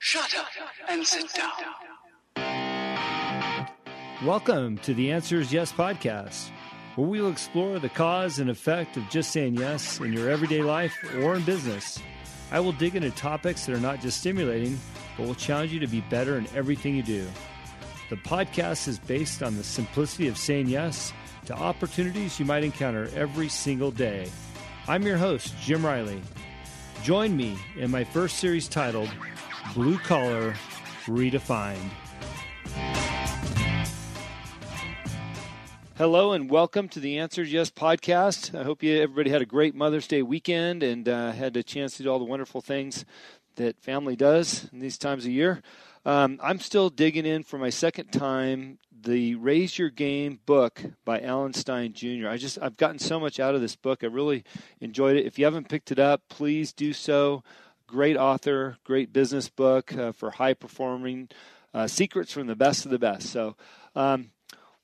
Shut up and sit down. Welcome to the Answers Yes podcast, where we will explore the cause and effect of just saying yes in your everyday life or in business. I will dig into topics that are not just stimulating, but will challenge you to be better in everything you do. The podcast is based on the simplicity of saying yes to opportunities you might encounter every single day. I'm your host, Jim Riley. Join me in my first series titled Blue Collar Redefined. Hello and welcome to the Answers Yes podcast. I hope everybody had a great Mother's Day weekend and had a chance to do all the wonderful things that family does in these times of year. I'm still digging in for my second time the Raise Your Game book by Alan Stein Jr. I've gotten so much out of this book. I really enjoyed it. If you haven't picked it up, please do so. Great author, great business book for high performing, secrets from the best of the best. So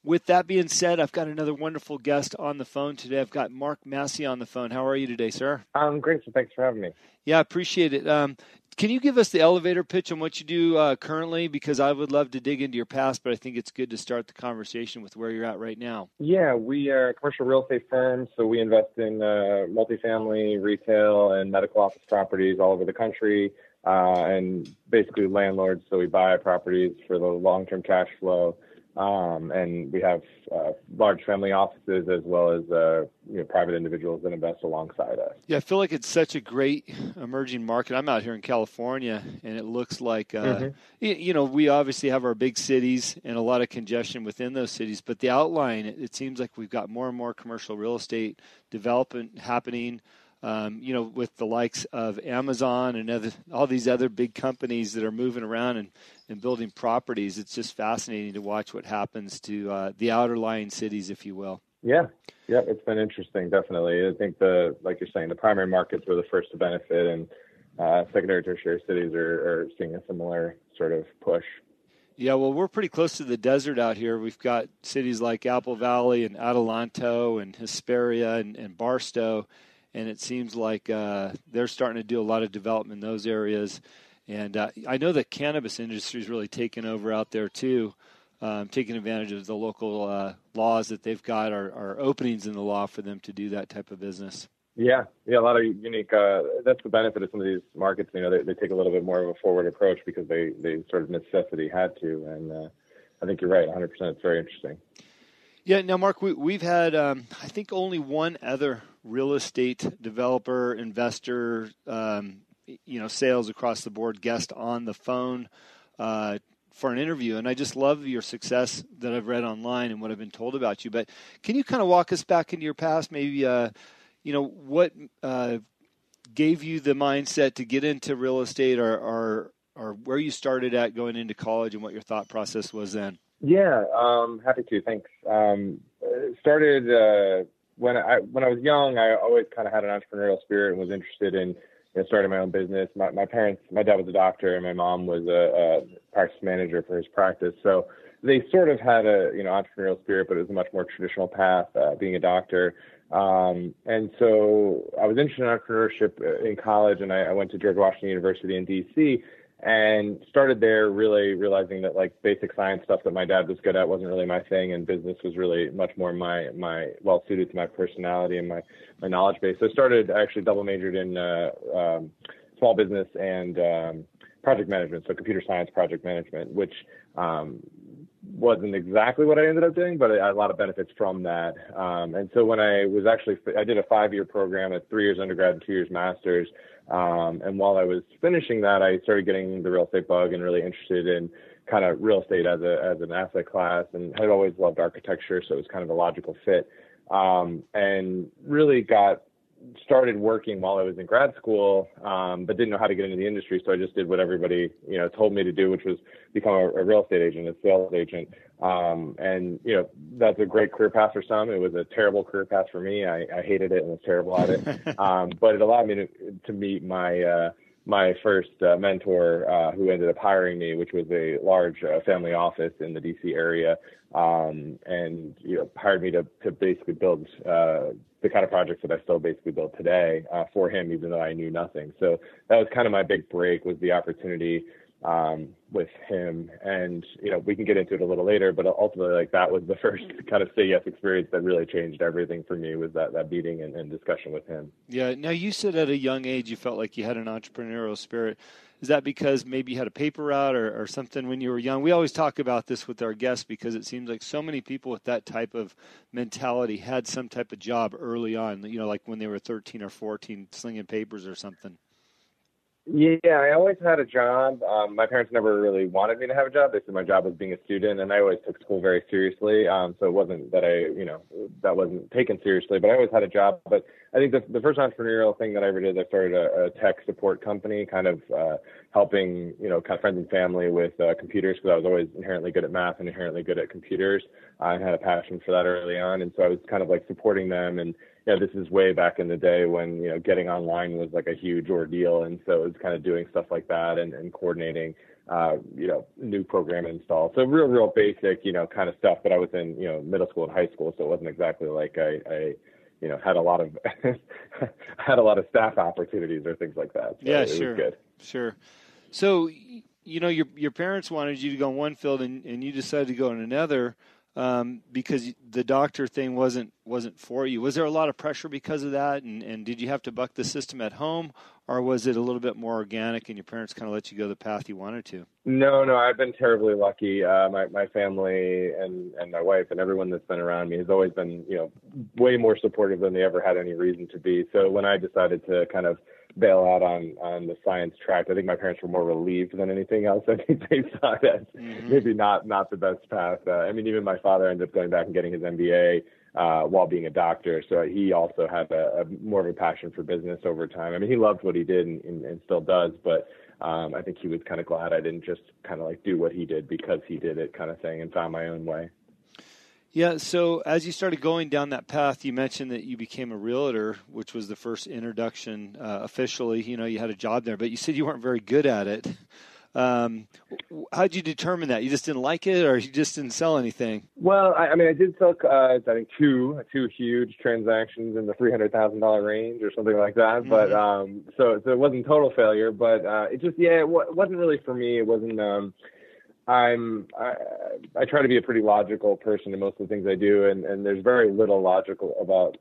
with that being said, I've got another wonderful guest on the phone today. I've got Mark Mascia on the phone. How are you today, sir? I'm great, so thanks for having me. Yeah, I appreciate it. Can you give us the elevator pitch on what you do currently? Because I would love to dig into your past, but I think it's good to start the conversation with where you're at right now. Yeah, we are a commercial real estate firm, so we invest in multifamily, retail, and medical office properties all over the country, and basically landlords, so we buy properties for the long-term cash flow. And we have large family offices as well as private individuals that invest alongside us. Yeah, I feel like it's such a great emerging market. I'm out here in California, and it looks like, we obviously have our big cities and a lot of congestion within those cities, but the outline, it seems like we've got more and more commercial real estate development happening, with the likes of Amazon and all these other big companies that are moving around and building properties. It's just fascinating to watch what happens to the outer lying cities, if you will. Yeah, it's been interesting, definitely. I think like you're saying, the primary markets were the first to benefit, and secondary, tertiary cities are seeing a similar sort of push. Yeah, well, we're pretty close to the desert out here. We've got cities like Apple Valley and Adelanto and Hesperia and Barstow, and it seems like they're starting to do a lot of development in those areas. And I know the cannabis industry is really taking over out there too, taking advantage of the local laws that they've got are openings in the law for them to do that type of business. Yeah, a lot of unique. That's the benefit of some of these markets. They take a little bit more of a forward approach because they sort of necessity had to. And I think you're right, 100%. It's very interesting. Yeah. Now, Mark, we've had, I think, only one other real estate developer, investor, sales across the board guest on the phone for an interview. And I just love your success that I've read online and what I've been told about you. But can you kind of walk us back into your past? Maybe, what gave you the mindset to get into real estate or where you started at going into college and what your thought process was then? Yeah, happy to. Thanks. Started when I was young. I always kind of had an entrepreneurial spirit and was interested in starting my own business. My dad was a doctor and my mom was a practice manager for his practice. So they sort of had a entrepreneurial spirit, but it was a much more traditional path, being a doctor. And so I was interested in entrepreneurship in college, and I went to George Washington University in DC. And started there really realizing that like basic science stuff that my dad was good at wasn't really my thing, and business was really much more my well suited to my personality and my knowledge base. So I started actually double majored in small business and project management, so computer science project management, which wasn't exactly what I ended up doing, but I had a lot of benefits from that. And so when I did a 5-year program at 3 years undergrad and 2 years master's. And while I was finishing that, I started getting the real estate bug and really interested in kind of real estate as an asset class, and had always loved architecture. So it was kind of a logical fit. And really started working while I was in grad school, but didn't know how to get into the industry. So I just did what everybody, told me to do, which was become a real estate agent, a sales agent. And that's a great career path for some. It was a terrible career path for me. I hated it and was terrible at it. But it allowed me to meet my first mentor, who ended up hiring me, which was a large family office in the DC area, and hired me to basically build the kind of projects that I still basically build today for him, even though I knew nothing. So that was kind of my big break, was the opportunity with him. And, we can get into it a little later, but ultimately, like, that was the first kind of say yes experience that really changed everything for me, was that meeting and discussion with him. Yeah. Now, you said at a young age you felt like you had an entrepreneurial spirit. Is that because maybe you had a paper route or something when you were young? We always talk about this with our guests because it seems like so many people with that type of mentality had some type of job early on, like when they were 13 or 14 slinging papers or something. Yeah, I always had a job. My parents never really wanted me to have a job. They said my job was being a student, and I always took school very seriously. So it wasn't that that wasn't taken seriously, but I always had a job. But I think the first entrepreneurial thing that I ever did, I started a tech support company, kind of helping, kind of friends and family with computers, because I was always inherently good at math and inherently good at computers. I had a passion for that early on, and so I was kind of like supporting them. And this is way back in the day when, getting online was like a huge ordeal. And so it was kind of doing stuff like that and coordinating, new program install. So real basic, kind of stuff. But I was in, middle school and high school, so it wasn't exactly like I had a lot of had a lot of staff opportunities or things like that. So yeah, it sure. was good. Sure. So, your parents wanted you to go in one field and you decided to go in another. Because the doctor thing wasn't for you. Was there a lot of pressure because of that? And did you have to buck the system at home, or was it a little bit more organic and your parents kind of let you go the path you wanted to? No, I've been terribly lucky. My family and my wife and everyone that's been around me has always been, way more supportive than they ever had any reason to be. So when I decided to kind of bail out on the science track, I think my parents were more relieved than anything else. I think they saw that maybe not the best path. Even my father ended up going back and getting his MBA while being a doctor. So he also had a more of a passion for business over time. He loved what he did and still does, but I think he was kind of glad I didn't just kind of like do what he did because he did it kind of thing, and found my own way. Yeah, so as you started going down that path, you mentioned that you became a realtor, which was the first introduction officially. You had a job there, but you said you weren't very good at it. How'd you determine that? You just didn't like it, or you just didn't sell anything? Well, I did sell, I think two huge transactions in the $300,000 range or something like that. But so it wasn't total failure, but it just it wasn't really for me. It wasn't. I try to be a pretty logical person in most of the things I do, and there's very little logical about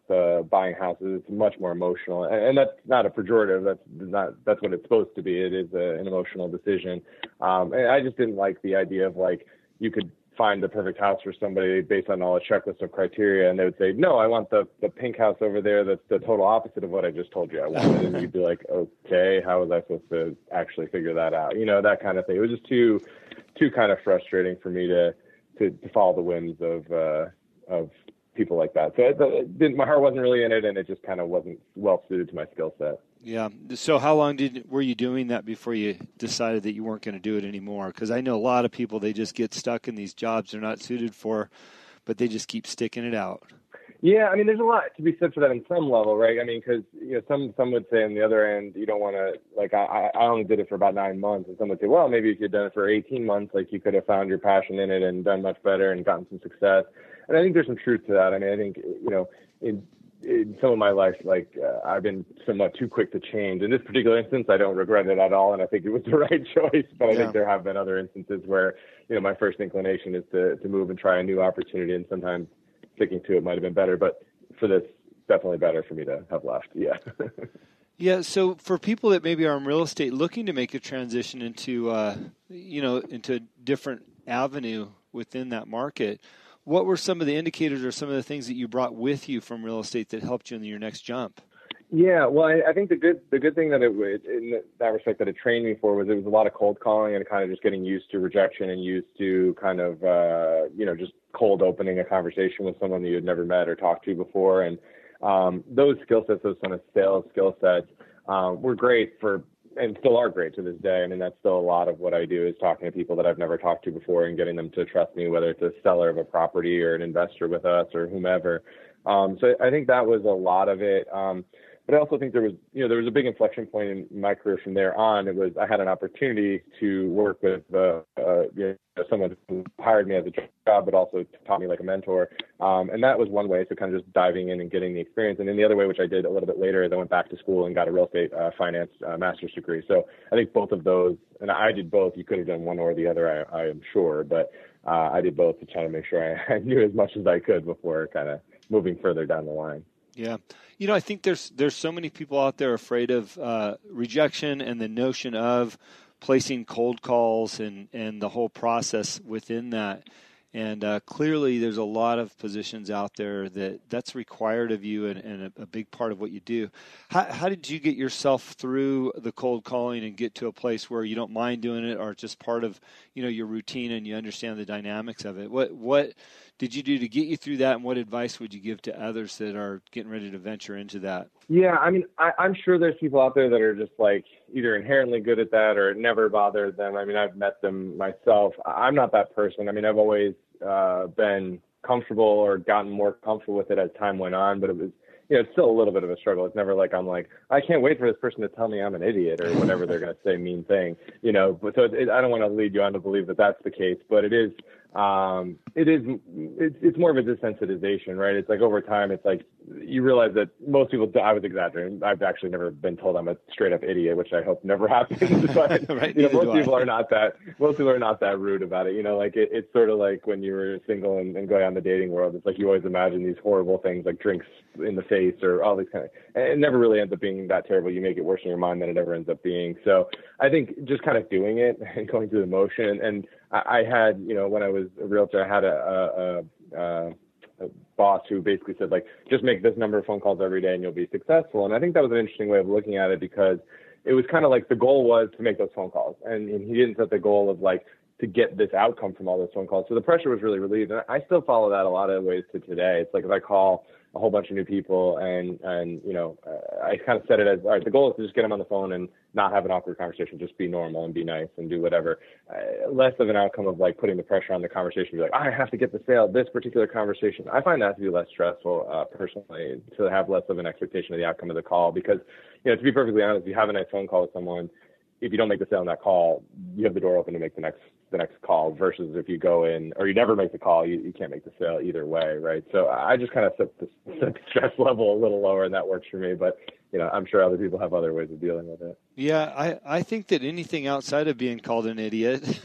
buying houses. It's much more emotional, and that's not a pejorative. That's what it's supposed to be. It is an emotional decision. And I just didn't like the idea of like you could find the perfect house for somebody based on all a checklist of criteria, and they would say, no, I want the pink house over there that's the total opposite of what I just told you I wanted. And you'd be like, okay, how was I supposed to actually figure that out? That kind of thing. It was just too kind of frustrating for me to follow the whims of people like that. So my heart wasn't really in it, and it just kind of wasn't well suited to my skill set. Yeah. So how long were you doing that before you decided that you weren't going to do it anymore? Because I know a lot of people, they just get stuck in these jobs they're not suited for, but they just keep sticking it out. Yeah, there's a lot to be said for that in some level, right? Because some would say on the other end, you don't want to, like, I only did it for about 9 months, and some would say, well, maybe if you'd done it for 18 months, like, you could have found your passion in it and done much better and gotten some success. And I think there's some truth to that. I think in some of my life, like, I've been somewhat too quick to change. In this particular instance, I don't regret it at all, and I think it was the right choice. But I think there have been other instances where, my first inclination is to move and try a new opportunity, and sometimes sticking to it might have been better. But for this, definitely better for me to have left. Yeah. Yeah. So for people that maybe are in real estate looking to make a transition into, into a different avenue within that market, what were some of the indicators or some of the things that you brought with you from real estate that helped you in your next jump? Yeah, well, I think the good thing that in that respect that it trained me for was it was a lot of cold calling and kind of just getting used to rejection and used to kind of just cold opening a conversation with someone that you had never met or talked to before. And those skill sets, those kind of sales skill sets, were great and still are great to this day. That's still a lot of what I do is talking to people that I've never talked to before and getting them to trust me, whether it's a seller of a property or an investor with us or whomever. So I think that was a lot of it. But I also think there was a big inflection point in my career from there on. I had an opportunity to work with a someone who hired me as a job, but also taught me like a mentor. And that was one way, so kind of just diving in and getting the experience. And then the other way, which I did a little bit later, is I went back to school and got a real estate finance master's degree. So I think both of those, and I did both. You could have done one or the other, I am sure, but I did both to try to make sure I knew as much as I could before kind of moving further down the line. Yeah. I think there's so many people out there afraid of rejection and the notion of placing cold calls and the whole process within that. And clearly there's a lot of positions out there that's required of you and a big part of what you do. How did you get yourself through the cold calling and get to a place where you don't mind doing it, or it's just part of, your routine and you understand the dynamics of it? What did you do to get you through that, and what advice would you give to others that are getting ready to venture into that? Yeah, I mean, I'm sure there's people out there that are just like either inherently good at that or it never bothered them. I mean, I've met them myself. I'm not that person. I mean, I've always been comfortable or gotten more comfortable with it as time went on, but it was, it's still a little bit of a struggle. It's never like I'm like, I can't wait for this person to tell me I'm an idiot or whatever they're going to say mean thing, But so I don't want to lead you on to believe that that's the case, but it's more of a desensitization, right? It's like over time, it's like you realize that most people, I was exaggerating. I've actually never been told I'm a straight up idiot, which I hope never happens. But right, most people are not that rude about it. Like it's sort of like when you were single and going on the dating world, it's like you always imagine these horrible things like drinks in the face or all these kind of, and it never really ends up being that terrible. You make it worse in your mind than it ever ends up being. So I think just kind of doing it and going through the motion. And I had, when I was a realtor, I had a boss who basically said, like, just make this number of phone calls every day and you'll be successful. And I think that was an interesting way of looking at it, because it was kind of like the goal was to make those phone calls. And he didn't set the goal of like to get this outcome from all those phone calls. So the pressure was really relieved. And I still follow that a lot of ways to today. It's like if I call a whole bunch of new people and I kind of set it as, all right, the goal is to just get them on the phone and not have an awkward conversation, just be normal and be nice and do whatever. Less of an outcome of like putting the pressure on the conversation, be like, I have to get the sale, this particular conversation. I find that to be less stressful personally, to have less of an expectation of the outcome of the call, because, to be perfectly honest, if you have a nice phone call with someone, if you don't make the sale on that call, you have the door open to make the next call, versus if you go in or you never make the call, you can't make the sale either way, right? So I just kind of set the stress level a little lower, and that works for me. But I'm sure other people have other ways of dealing with it. Yeah, I think that anything outside of being called an idiot,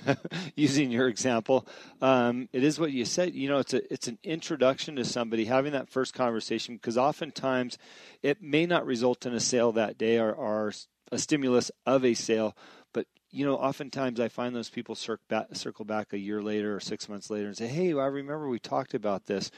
using your example, it is what you said. It's an introduction to somebody, having that first conversation, because oftentimes it may not result in a sale that day or a stimulus of a sale, but oftentimes I find those people circle back a year later or 6 months later and say, hey, I remember we talked about this,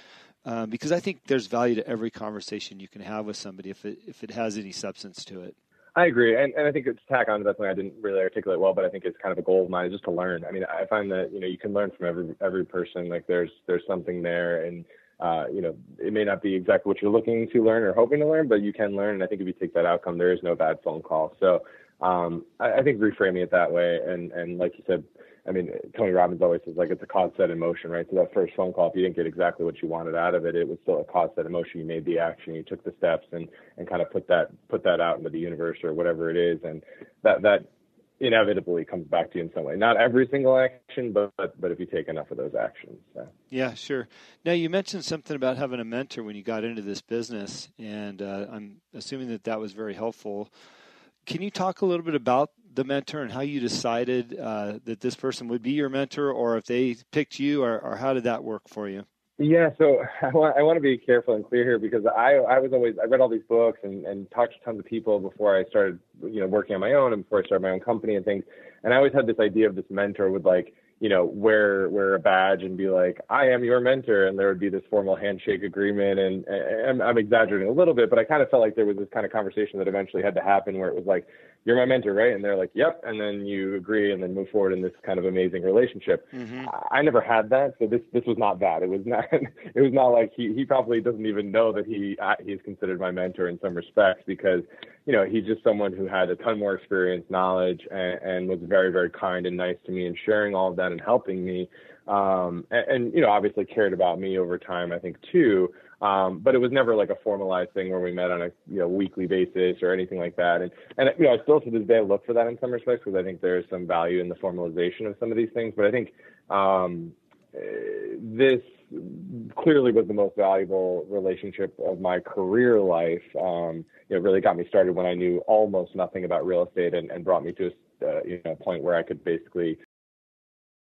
because I think there's value to every conversation you can have with somebody if it has any substance to it. I agree, and I think it's tack on to that point I didn't really articulate well, but I think it's kind of a goal of mine, is just to learn. I mean, I find that you can learn from every person. Like there's something there, and it may not be exactly what you're looking to learn or hoping to learn, but you can learn. And I think if you take that outcome, there is no bad phone call. So I think reframing it that way, and like you said, I mean, Tony Robbins always says, like, it's a cause set in motion, right? So that first phone call, if you didn't get exactly what you wanted out of it, it was still a cause set in motion. You made the action, you took the steps, and kind of put that out into the universe or whatever it is, and that inevitably comes back to you in some way. Not every single action, but if you take enough of those actions. So. Yeah, sure. Now, you mentioned something about having a mentor when you got into this business, and I'm assuming that was very helpful. Can you talk a little bit about the mentor and how you decided that this person would be your mentor, or if they picked you, or how did that work for you? Yeah, so I want to be careful and clear here, because I read all these books and talked to tons of people before I started, working on my own and before I started my own company and things. And I always had this idea of this mentor would wear a badge and be like, I am your mentor. And there would be this formal handshake agreement. And I'm exaggerating a little bit, but I kind of felt like there was this kind of conversation that eventually had to happen where it was like, you're my mentor, right? And they're like, yep. And then you agree and then move forward in this kind of amazing relationship. Mm-hmm. I never had that. So this was not that. It was not like he probably doesn't even know that he's considered my mentor in some respects, because, he's just someone who had a ton more experience, knowledge, and was very, very kind and nice to me and sharing all of that and helping me. And obviously cared about me over time, I think, too. But it was never like a formalized thing where we met on a weekly basis or anything like that. And I still to this day look for that in some respects, because I think there is some value in the formalization of some of these things. But I think this clearly was the most valuable relationship of my career life. It really got me started when I knew almost nothing about real estate, and brought me to a point where I could basically